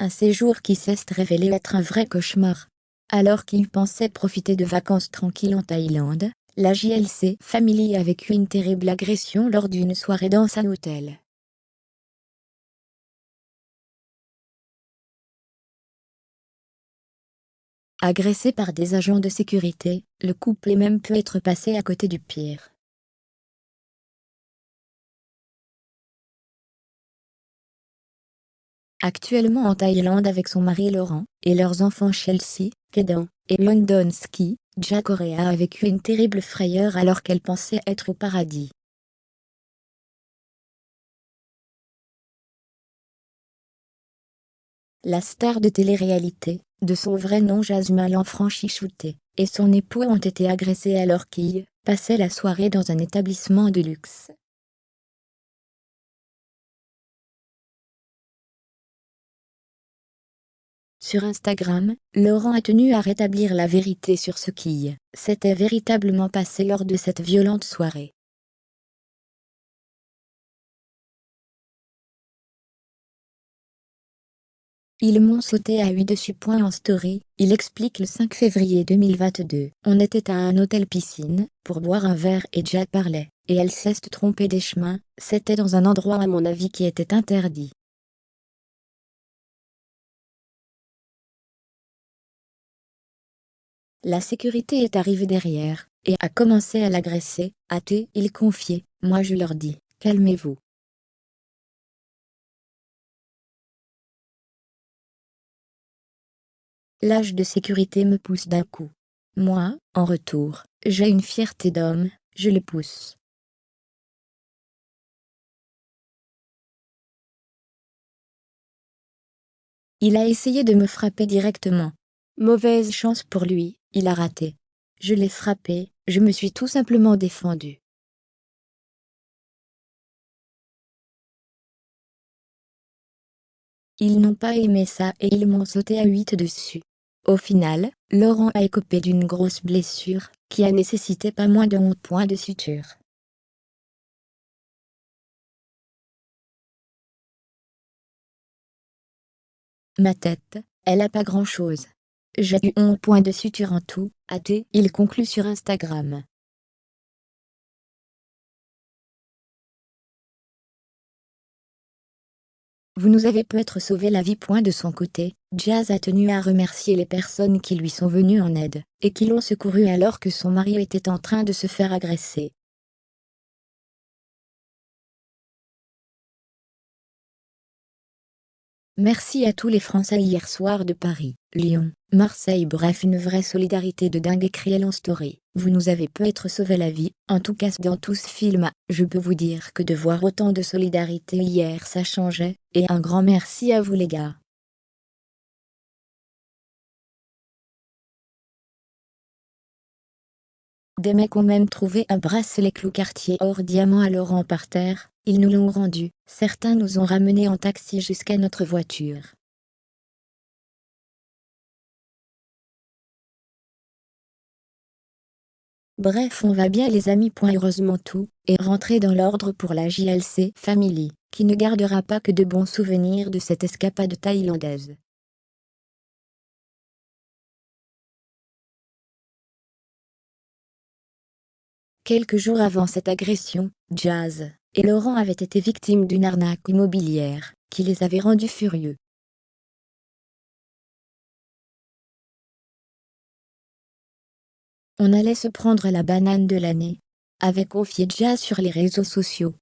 Un séjour qui s'est révélé être un vrai cauchemar. Alors qu'il pensait profiter de vacances tranquilles en Thaïlande, la JLC Family a vécu une terrible agression lors d'une soirée dans un hôtel. Agressé par des agents de sécurité, le couple est même pu être passé à côté du pire. Actuellement en Thaïlande avec son mari Laurent, et leurs enfants Chelsea, Kedan, et Londonsky, Ja Correa a vécu une terrible frayeur alors qu'elle pensait être au paradis. La star de télé-réalité, de son vrai nom Jasmine Lanfranchi-Chouté, et son époux ont été agressés alors qu'ils passaient la soirée dans un établissement de luxe. Sur Instagram, Laurent a tenu à rétablir la vérité sur ce qui s'était véritablement passé lors de cette violente soirée. Ils m'ont sauté à huit dessus. En story, il explique le 5 février 2022. On était à un hôtel piscine, pour boire un verre et Jad parlait, et elle s'est trompée des chemins, c'était dans un endroit à mon avis qui était interdit. La sécurité est arrivée derrière, et a commencé à l'agresser, a-t-il confié. Moi je leur dis, calmez-vous. L'âge de sécurité me pousse d'un coup. Moi, en retour, j'ai une fierté d'homme, je le pousse. Il a essayé de me frapper directement. Mauvaise chance pour lui, il a raté. Je l'ai frappé, je me suis tout simplement défendu. Ils n'ont pas aimé ça et ils m'ont sauté à huit dessus. Au final, Laurent a écopé d'une grosse blessure, qui a nécessité pas moins de 11 points de suture. Ma tête, elle a pas grand-chose. J'ai eu 11 points de suture en tout, a-t-il conclut sur Instagram. Vous nous avez peut-être sauvé la vie. De son côté, Jazz a tenu à remercier les personnes qui lui sont venues en aide, et qui l'ont secouru alors que son mari était en train de se faire agresser. Merci à tous les Français hier soir de Paris, Lyon, Marseille, bref une vraie solidarité de dingue, écrit en story. Vous nous avez peut-être sauvé la vie, en tout cas dans tout ce film, je peux vous dire que de voir autant de solidarité hier ça changeait, et un grand merci à vous les gars. Des mecs ont même trouvé un bracelet clou Cartier or diamant à Laurent par terre, ils nous l'ont rendu, certains nous ont ramenés en taxi jusqu'à notre voiture. Bref on va bien les amis. Heureusement tout est rentré dans l'ordre pour la JLC Family, qui ne gardera pas que de bons souvenirs de cette escapade thaïlandaise. Quelques jours avant cette agression, Jazz et Laurent avaient été victimes d'une arnaque immobilière, qui les avait rendus furieux. On allait se prendre la banane de l'année, avait confié Jazz sur les réseaux sociaux.